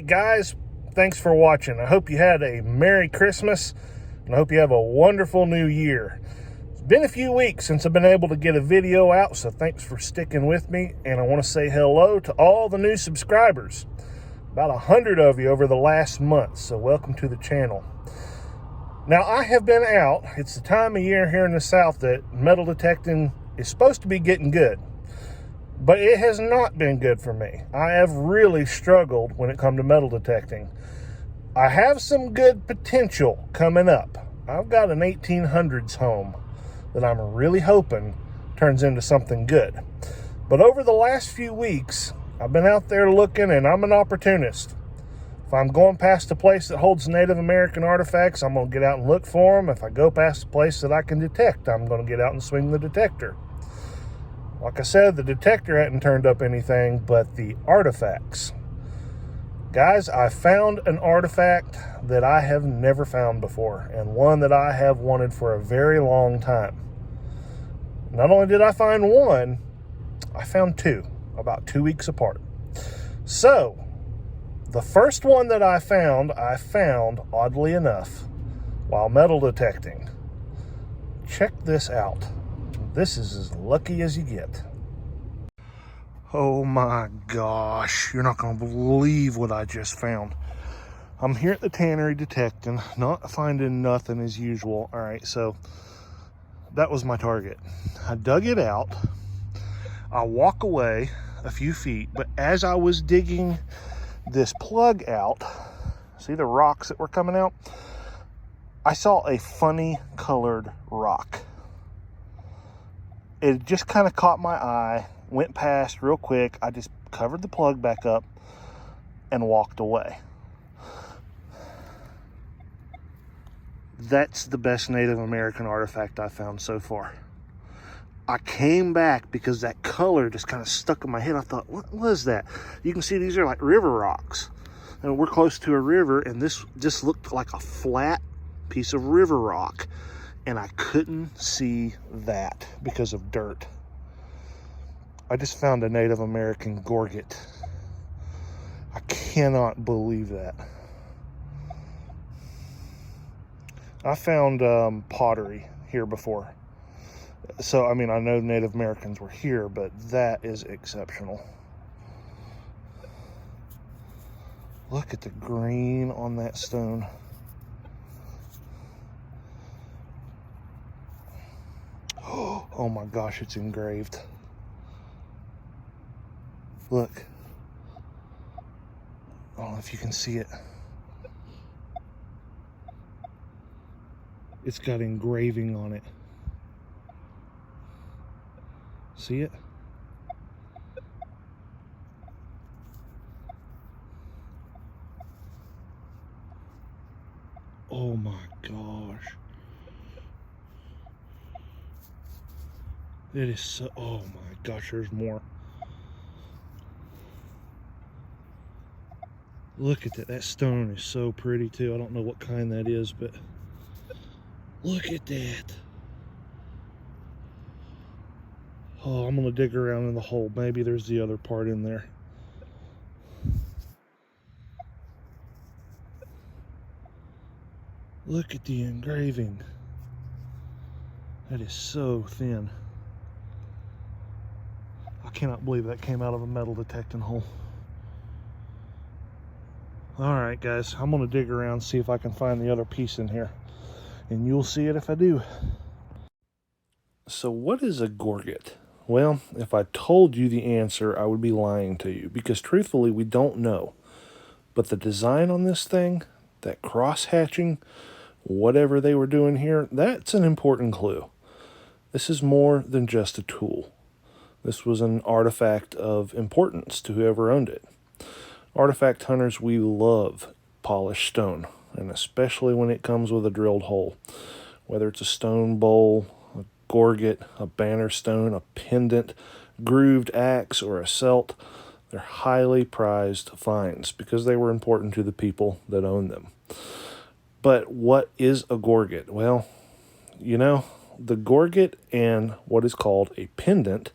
guys, thanks for watching. I hope you had a Merry Christmas, and I hope you have a wonderful New Year. It's been a few weeks since I've been able to get a video out, so thanks for sticking with me. And I want to say hello to all the new subscribers. About 100 of you over the last month, so welcome to the channel. Now, I have been out. It's the time of year here in the South that metal detecting is supposed to be getting good. But it has not been good for me. I have really struggled when it comes to metal detecting. I have some good potential coming up. I've got an 1800s home that I'm really hoping turns into something good. But over the last few weeks, I've been out there looking, and I'm an opportunist. If I'm going past a place that holds Native American artifacts, I'm going to get out and look for them. If I go past a place that I can detect, I'm going to get out and swing the detector. Like I said, the detector hadn't turned up anything, but the artifacts. Guys, I found an artifact that I have never found before, and one that I have wanted for a very long time. Not only did I find one, I found two, about 2 weeks apart. So, the first one that I found, oddly enough, while metal detecting. Check this out. This is as lucky as you get. Oh my gosh, you're not going to believe what I just found. I'm here at the tannery detecting, not finding nothing as usual. All right, so that was my target. I dug it out. I walk away a few feet, but as I was digging this plug out, see the rocks that were coming out? I saw a funny colored rock. It just kind of caught my eye, went past real quick. I just covered the plug back up and walked away. That's the best Native American artifact I found so far. I came back because that color just kind of stuck in my head. I thought, what was that? You can see these are like river rocks. And we're close to a river, and this just looked like a flat piece of river rock. And I couldn't see that because of dirt. I just found a Native American gorget. I cannot believe that. I found pottery here before. So, I mean, I know Native Americans were here, but that is exceptional. Look at the green on that stone. Oh my gosh, it's engraved. Look. I don't know if you can see it. It's got engraving on it. See it? Oh my gosh. It is so, oh my gosh, there's more. Look at that. That stone is so pretty too. I don't know what kind that is, but look at that. Oh, I'm gonna dig around in the hole. Maybe there's the other part in there. Look at the engraving. That is so thin. I cannot believe that came out of a metal detecting hole. All right, guys, I'm gonna dig around, see if I can find the other piece in here, and you'll see it if I do. So what is a gorget? Well, if I told you the answer, I would be lying to you, because truthfully, we don't know. But the design on this thing, that cross-hatching, whatever they were doing here, that's an important clue. This is more than just a tool. This was an artifact of importance to whoever owned it. Artifact hunters, we love polished stone, and especially when it comes with a drilled hole. Whether it's a stone bowl, a gorget, a banner stone, a pendant, grooved axe, or a celt, they're highly prized finds because they were important to the people that owned them. But what is a gorget? Well, you know, the gorget and what is called a pendant,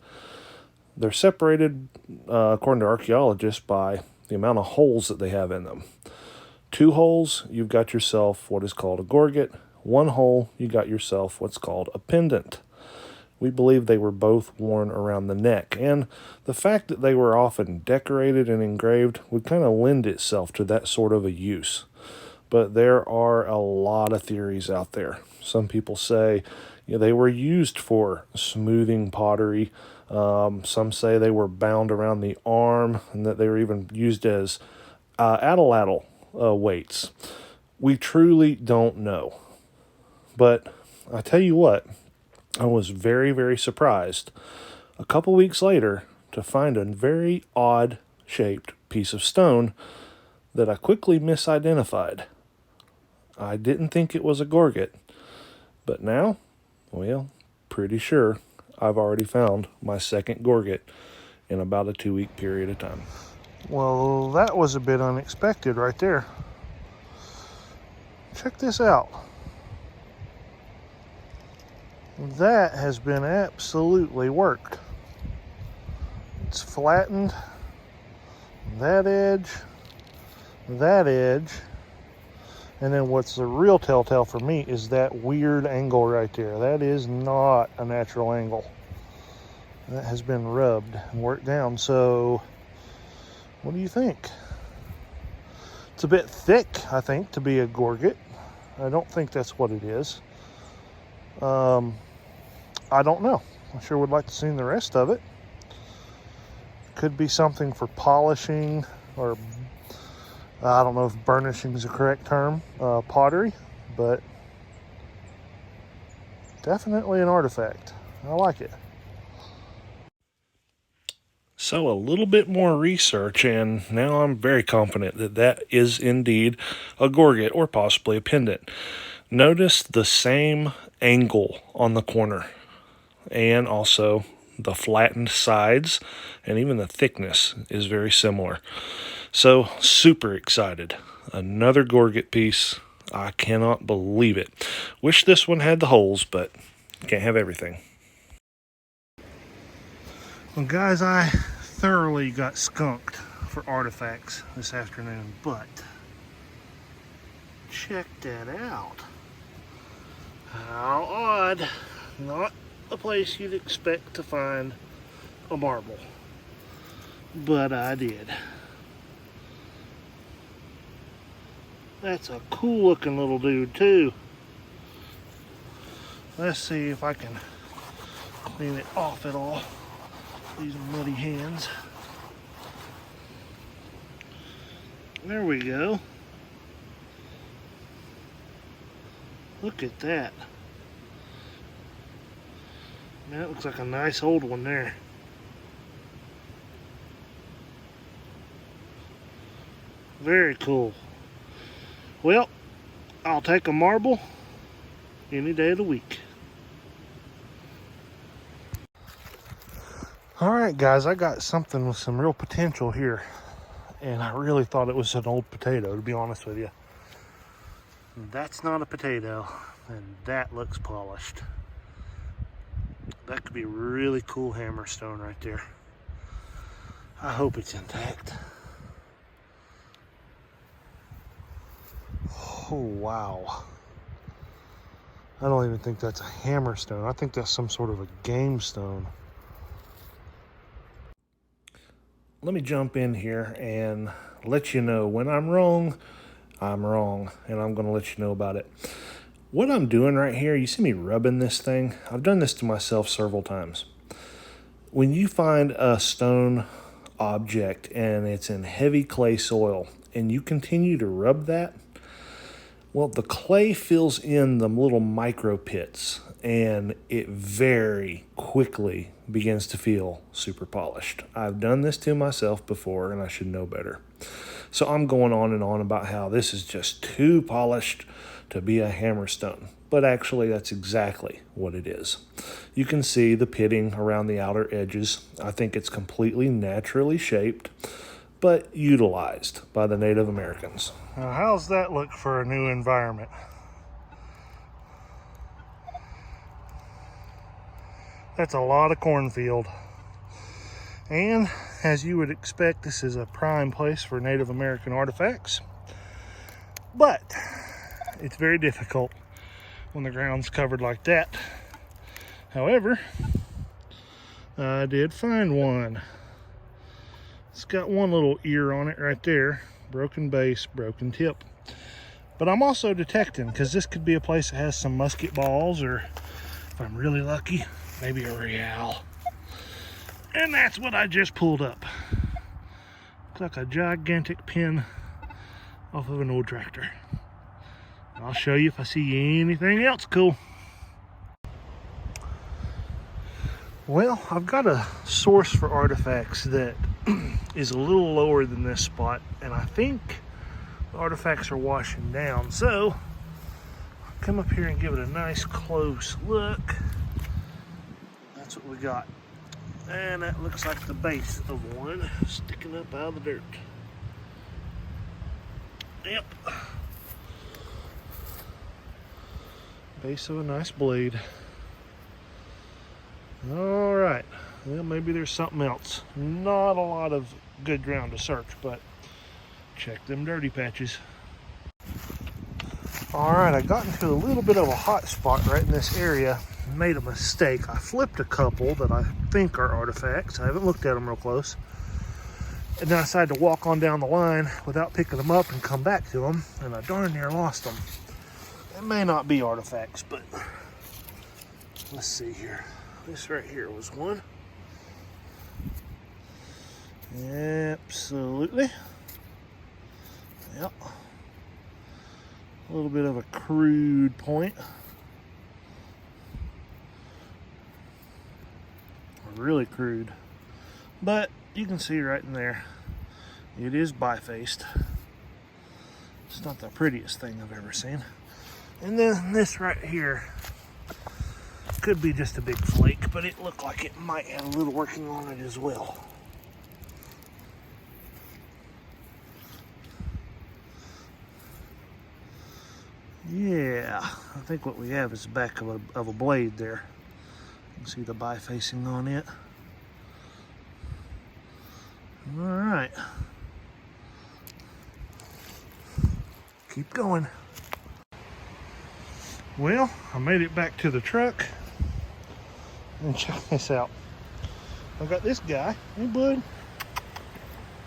they're separated, according to archaeologists, by the amount of holes that they have in them. 2 holes, you've got yourself what is called a gorget. 1 hole, you got yourself what's called a pendant. We believe they were both worn around the neck, and the fact that they were often decorated and engraved would kind of lend itself to that sort of a use. But there are a lot of theories out there. Some people say they were used for smoothing pottery. Some say they were bound around the arm and that they were even used as atlatl weights. We truly don't know. But I tell you what, I was very, very surprised a couple weeks later to find a very odd shaped piece of stone that I quickly misidentified. I didn't think it was a gorget, but now, well, pretty sure I've already found my second gorget in about a 2-week period of time. Well, that was a bit unexpected right there. Check this out. That has been absolutely worked. It's flattened that edge, and then what's the real telltale for me is that weird angle right there. That is not a natural angle. That has been rubbed and worked down. So what do you think? It's a bit thick, I think, to be a gorget. I don't think that's what it is. I don't know. I sure would like to see the rest of it. Could be something for polishing, or I don't know if burnishing is the correct term, pottery, but definitely an artifact. I like it. So a little bit more research, and now I'm very confident that that is indeed a gorget or possibly a pendant. Notice the same angle on the corner, and also the flattened sides, and even the thickness is very similar. So super excited. Another gorget piece. I cannot believe it. Wish this one had the holes, but can't have everything. Well, guys, I thoroughly got skunked for artifacts this afternoon, but check that out. How odd. Not a place you'd expect to find a marble, but I did. That's a cool looking little dude too. Let's see if I can clean it off at all. These muddy hands. There we go. Look at that. That looks like a nice old one there. Very cool. Well, I'll take a marble any day of the week. Alright guys, I got something with some real potential here. And I really thought it was an old potato, to be honest with you. That's not a potato, and that looks polished. That could be a really cool hammerstone right there. I hope it's intact. Oh, wow. I don't even think that's a hammerstone. I think that's some sort of a game stone. Let me jump in here and let you know when I'm wrong, and I'm going to let you know about it. What I'm doing right here, you see me rubbing this thing? I've done this to myself several times. When you find a stone object and it's in heavy clay soil and you continue to rub that, well, the clay fills in the little micro pits and it very quickly begins to feel super polished. I've done this to myself before and I should know better. So I'm going on and on about how this is just too polished to be a hammerstone. But actually that's exactly what it is. You can see the pitting around the outer edges. I think it's completely naturally shaped, but utilized by the Native Americans. Now, how's that look for a new environment? That's a lot of cornfield. And as you would expect, this is a prime place for Native American artifacts. But it's very difficult when the ground's covered like that. However, I did find one. It's got one little ear on it right there. Broken base, broken tip. But I'm also detecting, because this could be a place that has some musket balls, or if I'm really lucky, maybe a real. And that's what I just pulled up. Looks like a gigantic pin off of an old tractor. I'll show you if I see anything else cool. Well, I've got a source for artifacts that is a little lower than this spot, and I think the artifacts are washing down. So I'll come up here and give it a nice close look. That's what we got. And that looks like the base of one sticking up out of the dirt. Yep. Base of a nice blade. All right. Well, maybe there's something else. Not a lot of good ground to search, but check them dirty patches. All right, I got into a little bit of a hot spot right in this area. Made a mistake. I flipped a couple that I think are artifacts. I haven't looked at them real close. And then I decided to walk on down the line without picking them up and come back to them, and I darn near lost them. It may not be artifacts, but let's see here. This right here was one. Absolutely. Yep. A little bit of a crude point. Really crude. But you can see right in there, it is bifaced. It's not the prettiest thing I've ever seen. And then this right here could be just a big flake, but it looked like it might have a little working on it as well. Yeah, I think what we have is the back of a blade there. You can see the bifacing on it. All right. Keep going. Well, I made it back to the truck. And check this out. I got this guy. Hey, bud.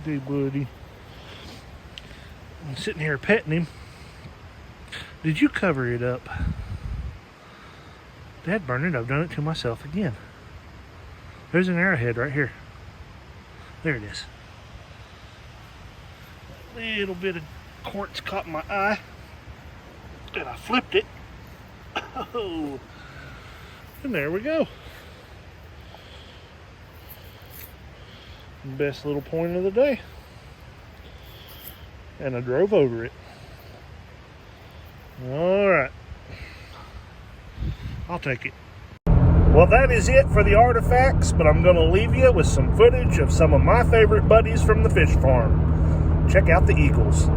Hey, buddy. I'm sitting here petting him. Did you cover it up? Dad burn it, I've done it to myself again. There's an arrowhead right here. There it is. A little bit of quartz caught my eye. And I flipped it. Oh. And there we go. Best little point of the day. And I drove over it. All right. I'll take it. Well, that is it for the artifacts, but I'm going to leave you with some footage of some of my favorite buddies from the fish farm. Check out the eagles.